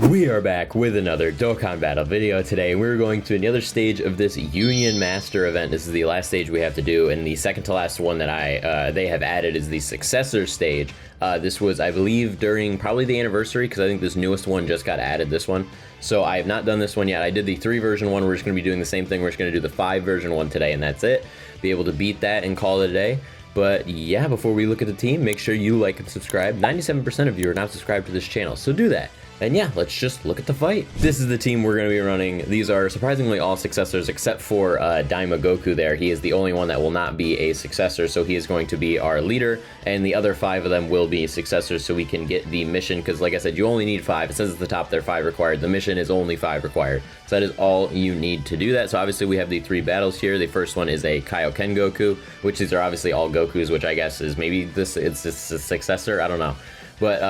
We are back with another Dokkan battle video today. We're going to another stage of this Union Master event. This is the last stage we have to do, and the second to last one that they have added is the Successor stage. This was, I believe, during probably the anniversary, because I think this newest one just got added, this one. So I have not done this one yet. I did the 3 version one. We're just going to be doing the same thing. We're just going to do the 5 version one today, and that's it. Be able to beat that and call it a day. But yeah, before we look at the team, make sure you like and subscribe. 97% of you are not subscribed to this channel, so do that. And yeah, let's just look at the fight. This is the team we're going to be running. These are surprisingly all successors except for Daima Goku there. He is the only one that will not be a successor, so he is going to be our leader, and the other 5 of them will be successors so we can get the mission, because like I said, you only need 5. It says at the top there are 5 required. The mission is only 5 required. So that is all you need to do that. So obviously we have the 3 battles here. The first one is a Kaioken Goku, which these are obviously all Gokus, which I guess is maybe it's a successor, I don't know. But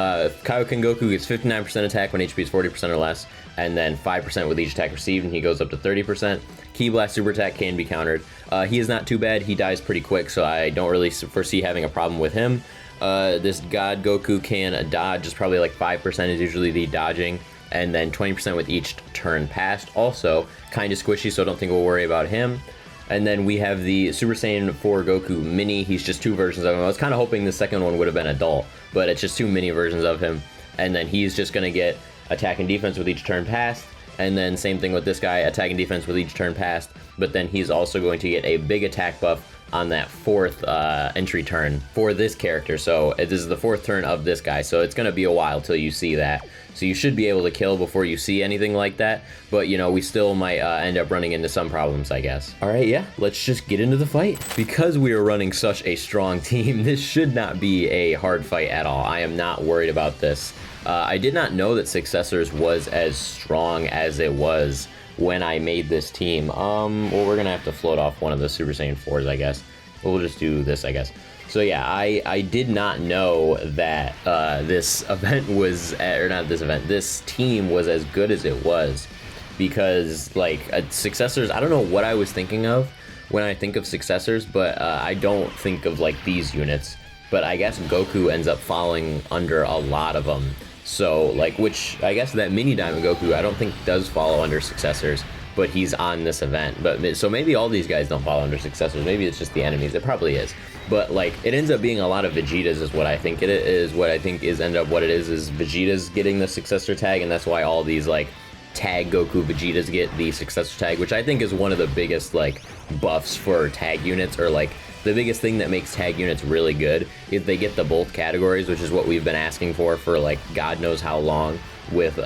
Kaioken Goku gets 59% attack when HP is 40% or less, and then 5% with each attack received, and he goes up to 30%. Ki Blast Super Attack can be countered. He is not too bad. He dies pretty quick, so I don't really foresee having a problem with him. This God Goku can dodge, just probably like 5% is usually the dodging, and then 20% with each turn passed. Also, kind of squishy, so I don't think we'll worry about him. And then we have the Super Saiyan 4 Goku Mini. He's just 2 versions of him. I was kind of hoping the second one would have been adult, but it's just 2 mini versions of him. And then he's just going to get attack and defense with each turn passed. And then same thing with this guy, attack and defense with each turn passed. But then he's also going to get a big attack buff on that 4th entry turn for this character. So this is the 4th turn of this guy. So it's going to be a while till you see that. So you should be able to kill before you see anything like that. But, you know, we still might end up running into some problems, I guess. All right, yeah, let's just get into the fight. Because we are running such a strong team, this should not be a hard fight at all. I am not worried about this. I did not know that Successors was as strong as it was when I made this team. Well, we're going to have to float off one of the Super Saiyan 4s, I guess. We'll just do this, I guess. So yeah, I did not know that this event was, or not this event, this team was as good as it was, because like Successors, I don't know what I was thinking of when I think of Successors, but I don't think of like these units, but I guess Goku ends up falling under a lot of them. So like, which I guess that mini Daima Goku I don't think does follow under Successors, but he's on this event. But so maybe all these guys don't fall under Successors. Maybe it's just the enemies. It probably is. But like, it ends up being a lot of Vegetas is what I think it is. What I think is end up what it is Vegeta's getting the Successor tag, and that's why all these like tag Goku Vegetas get the Successor tag, which I think is one of the biggest like buffs for tag units, or like the biggest thing that makes tag units really good is they get the both categories, which is what we've been asking for like God knows how long with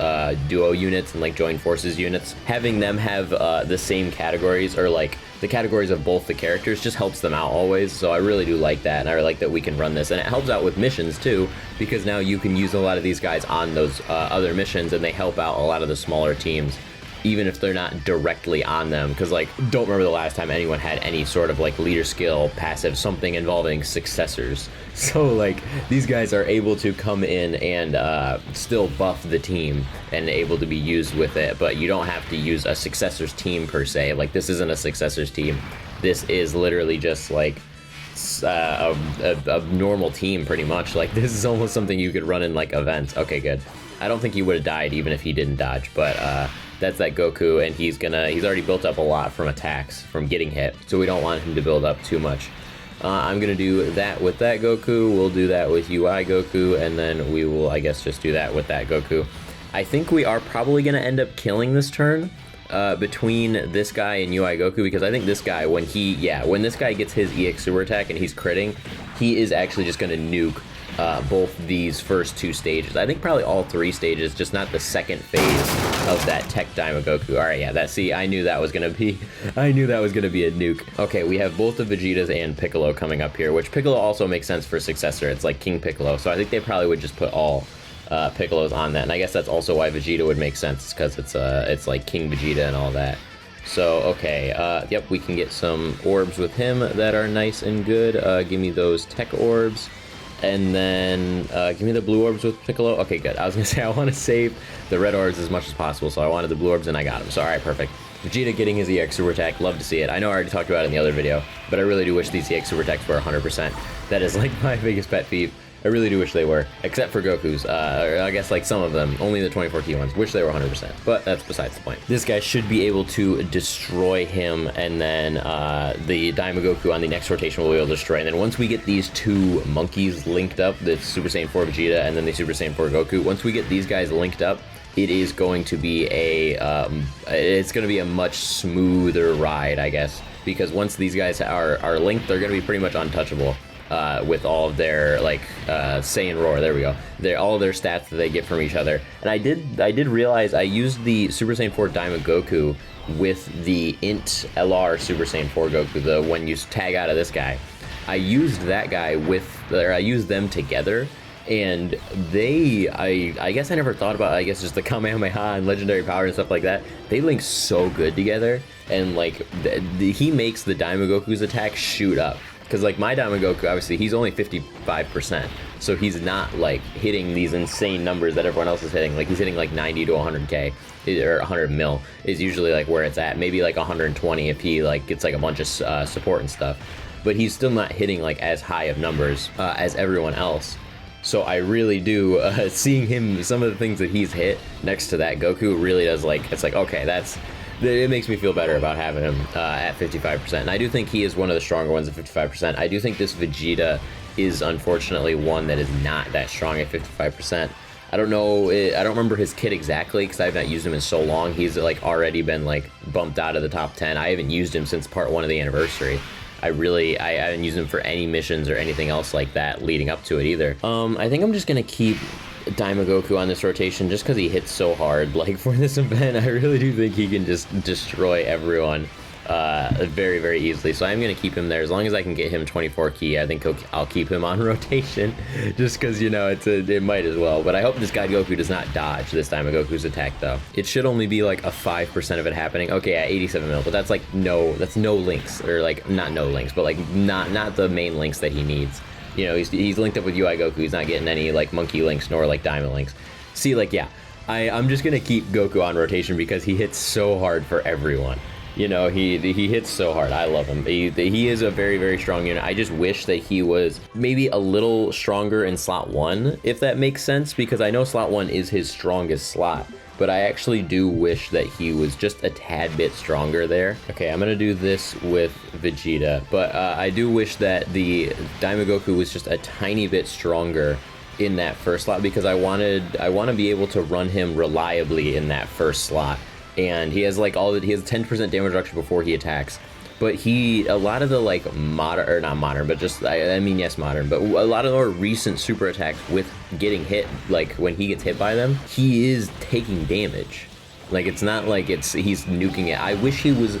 duo units and like joined forces units. Having them have the same categories, or like the categories of both the characters, just helps them out always. So I really do like that, and I like that we can run this, and it helps out with missions too, because now you can use a lot of these guys on those other missions, and they help out a lot of the smaller teams, even if they're not directly on them. Because like, don't remember the last time anyone had any sort of like leader skill passive something involving Successors. So like, these guys are able to come in and still buff the team and able to be used with it, but you don't have to use a Successors team per se. Like, this isn't a Successors team. This is literally just like a normal team pretty much. Like, this is almost something you could run in like events. Okay, good. I don't think he would have died even if he didn't dodge, but that's that Goku, and he's already built up a lot from attacks, from getting hit, so we don't want him to build up too much. I'm gonna do that with that Goku, we'll do that with UI Goku, and then we will, I guess, just do that with that Goku. I think we are probably gonna end up killing this turn between this guy and UI Goku, because I think this guy, when this guy gets his EX Super Attack and he's critting, he is actually just gonna nuke both these first 2 stages. I think probably all 3 stages, just not the second phase of that Tech Daima Goku. All right, yeah, I knew that was gonna be a nuke. Okay, we have both the Vegetas and Piccolo coming up here, which Piccolo also makes sense for Successor. It's like King Piccolo, so I think they probably would just put all Piccolos on that, and I guess that's also why Vegeta would make sense, because it's like King Vegeta and all that. So okay, yep, we can get some orbs with him that are nice and good. Give me those tech orbs. And then give me the blue orbs with Piccolo. Okay, good. I was gonna say I want to save the red orbs as much as possible, so I wanted the blue orbs and I got them. So all right, perfect. Vegeta getting his EX Super Attack, love to see it. I know I already talked about it in the other video, but I really do wish these EX Super Attacks were 100%. That is like my biggest pet peeve. I really do wish they were, except for Goku's. Or I guess like some of them, only the 24 key ones. Wish they were 100%, but that's besides the point. This guy should be able to destroy him, and then the Daimogoku on the next rotation will be able to destroy. And then once we get these two monkeys linked up, the Super Saiyan 4 Vegeta and then the Super Saiyan 4 Goku, once we get these guys linked up, it is going to be a much smoother ride, I guess, because once these guys are linked, they're going to be pretty much untouchable with all of their like Saiyan Roar. There we go. All of their stats that they get from each other. And I did realize I used the Super Saiyan 4 Daimogoku with the Int LR Super Saiyan 4 Goku, the one you tag out of this guy. I used that guy I used them together. And I guess I never thought about, I guess, just the Kamehameha and legendary power and stuff like that. They link so good together, and like he makes the Daimogoku's attack shoot up. Because like my Daimogoku, obviously he's only 55%, so he's not like hitting these insane numbers that everyone else is hitting. Like he's hitting like 90 to 100k or 100 mil is usually like where it's at. Maybe like 120 if he like gets like a bunch of support and stuff. But he's still not hitting like as high of numbers as everyone else. So I really do, seeing him, some of the things that he's hit next to that Goku really does, like, it's like, okay, it makes me feel better about having him at 55%. And I do think he is one of the stronger ones at 55%. I do think this Vegeta is unfortunately one that is not that strong at 55%. I don't know, I don't remember his kit exactly because I have not used him in so long. He's like already been like bumped out of the top 10. I haven't used him since part 1 of the anniversary. I haven't used him for any missions or anything else like that leading up to it either. I think I'm just gonna keep Daimogoku on this rotation just because he hits so hard. Like for this event, I really do think he can just destroy everyone very, very easily. So I'm gonna keep him there as long as I can get him 24 key. I think I'll keep him on rotation just because, you know, it might as well. But I hope this guy Goku does not dodge this Daimogoku's attack though. It should only be like a 5% of it happening. Okay, at 87 mil, but that's like that's no links, or like not no links, but like not the main links that he needs. You know, he's linked up with UI Goku. He's not getting any like monkey links nor like diamond links. See, like, yeah, I'm just gonna keep Goku on rotation because he hits so hard for everyone. You know, he hits so hard. I love him. He is a very, very strong unit. I just wish that he was maybe a little stronger in slot 1, if that makes sense, because I know slot 1 is his strongest slot, but I actually do wish that he was just a tad bit stronger there. Okay, I'm gonna do this with Vegeta, but I do wish that the Daimogoku was just a tiny bit stronger in that first slot, because I want to be able to run him reliably in that first slot. And he has like he has 10% damage reduction before he attacks, but a lot of the like modern, or not modern, but just I mean yes modern, but a lot of our recent super attacks with getting hit, like when he gets hit by them, he is taking damage. Like it's not like he's nuking it. I wish he was.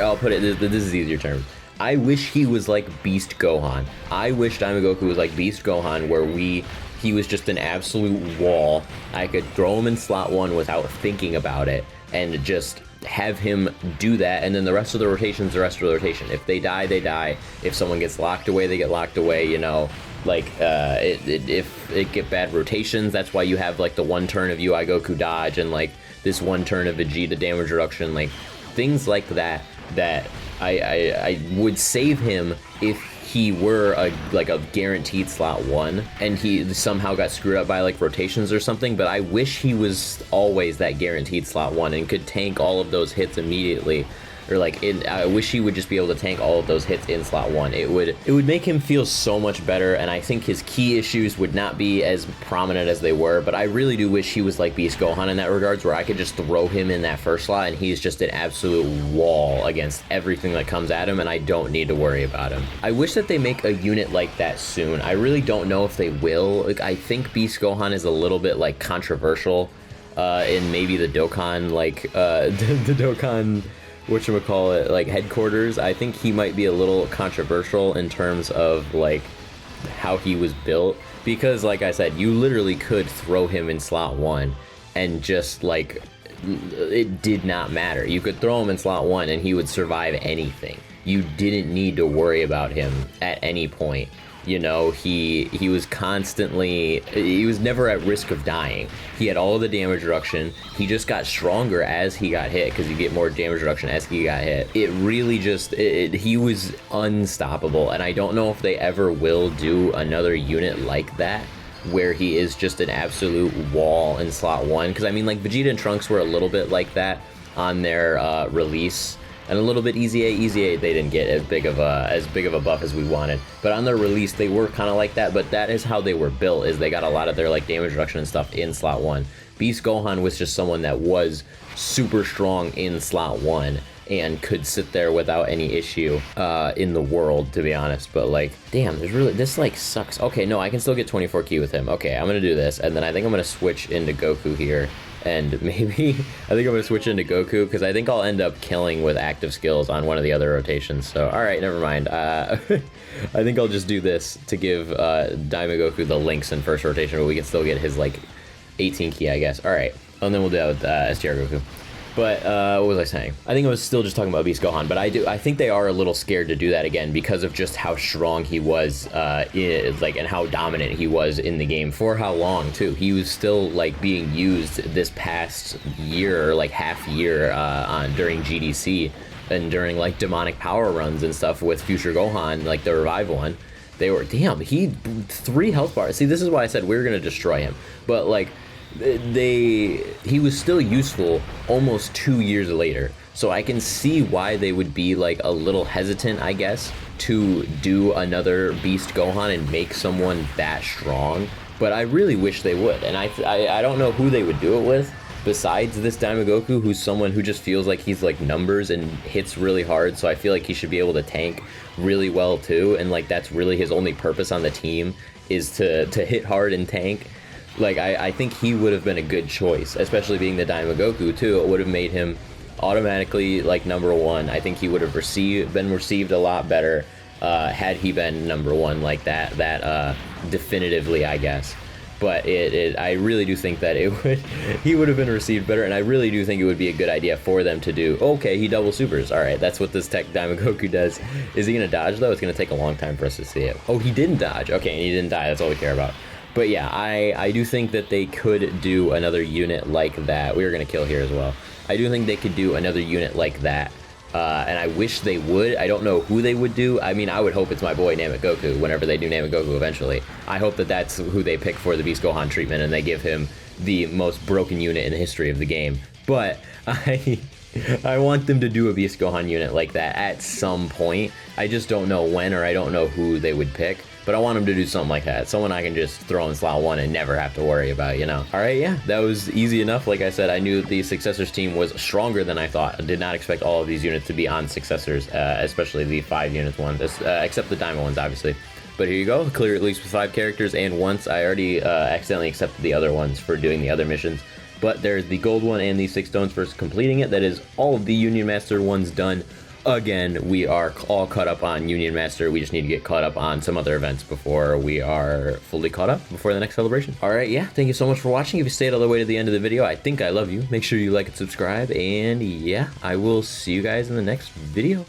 I'll put it. This is easier terms. I wish he was like Beast Gohan. I wish Daimogoku was like Beast Gohan, where he was just an absolute wall. I could throw him in slot 1 without thinking about it, and just have him do that, and then the rest of the rotation's the rest of the rotation. If they die, they die. If someone gets locked away, they get locked away, you know. Like, if it get bad rotations, that's why you have, like, the one turn of UI Goku dodge, and, like, this one turn of Vegeta damage reduction, like, things like that, that I would save him if he were a guaranteed slot 1 and he somehow got screwed up by like rotations or something. But I wish he was always that guaranteed slot 1 and could tank all of those hits immediately. Or like, I wish he would just be able to tank all of those hits in slot 1. It would make him feel so much better, and I think his key issues would not be as prominent as they were. But I really do wish he was like Beast Gohan in that regards, where I could just throw him in that first slot and he's just an absolute wall against everything that comes at him, and I don't need to worry about him. I wish that they make a unit like that soon. I really don't know if they will. Like, I think Beast Gohan is a little bit like controversial in maybe the Dokkan, like the Dokkan, whatchamacallit, like headquarters. I think he might be a little controversial in terms of like how he was built, because like I said, you literally could throw him in slot 1 and just like, it did not matter. You could throw him in slot 1 and he would survive anything. You didn't need to worry about him at any point. You know, he was constantly, he was never at risk of dying. He had all of the damage reduction. He just got stronger as he got hit, because you get more damage reduction as he got hit. It really just, he was unstoppable, and I don't know if they ever will do another unit like that, where he is just an absolute wall in slot 1. Because I mean, like, Vegeta and Trunks were a little bit like that on their release, and a little bit Easy A, they didn't get as big of a buff as we wanted. But on their release, they were kind of like that. But that is how they were built, is they got a lot of their like damage reduction and stuff in slot 1. Beast Gohan was just someone that was super strong in slot 1 and could sit there without any issue in the world, to be honest. But like, damn, there's really, this like sucks. Okay, no, I can still get 24 Ki with him. Okay, I'm gonna do this, and then I think I'm gonna switch into Goku here. And maybe, I think I'm going to switch into Goku, because I think I'll end up killing with active skills on one of the other rotations. So, alright, never mind. I think I'll just do this to give Daima Goku the links in first rotation, but we can still get his, like, 18 Ki, I guess. Alright, and then we'll do that with STR Goku. But, what was I saying? I think I was still just talking about Beast Gohan, but I think they are a little scared to do that again because of just how strong he was, and how dominant he was in the game. For how long, too. He was still, like, being used this past year, or, like, half year, during GDC, and during, like, demonic power runs and stuff with Future Gohan, like, the Revive one. They were, damn, he, 3 health bars. See, this is why I said we were gonna destroy him. But, like, he was still useful almost 2 years later, so I can see why they would be like a little hesitant, I guess, to do another Beast Gohan and make someone that strong. But I really wish they would, and I don't know who they would do it with besides this Daima Goku, who's someone who just feels like he's like numbers and hits really hard, so I feel like he should be able to tank really well too, and like that's really his only purpose on the team, is to hit hard and tank. Like, I think he would have been a good choice, especially being the Daima Goku, too. It would have made him automatically, like, #1. I think he would have been received a lot better had he been #1 like that, definitively, I guess. But I really do think that he would have been received better, and I really do think it would be a good idea for them to do, okay, he double supers. All right, that's what this tech Daima Goku does. Is he going to dodge, though? It's going to take a long time for us to see it. Oh, he didn't dodge. Okay, and he didn't die. That's all we care about. But yeah, I do think that they could do another unit like that. We were going to kill here as well. I do think they could do another unit like that. And I wish they would. I don't know who they would do. I mean, I would hope it's my boy Namek Goku whenever they do Namek Goku eventually. I hope that that's who they pick for the Beast Gohan treatment, and they give him the most broken unit in the history of the game. But I want them to do a Beast Gohan unit like that at some point. I just don't know when, or I don't know who they would pick. But I want them to do something like that. Someone I can just throw in slot 1 and never have to worry about, you know? Alright, yeah, that was easy enough. Like I said, I knew the Successors team was stronger than I thought. I did not expect all of these units to be on Successors, especially the 5 units ones, except the Diamond ones, obviously. But here you go, clear at least with 5 characters, and once I already accidentally accepted the other ones for doing the other missions. But there's the gold one and the 6 stones for completing it. That is all of the Union Master ones done. Again, we are all caught up on Union Master. We just need to get caught up on some other events before we are fully caught up before the next celebration. All right, yeah, thank you so much for watching. If you stayed all the way to the end of the video, I think I love you. Make sure you like and subscribe, and yeah, I will see you guys in the next video.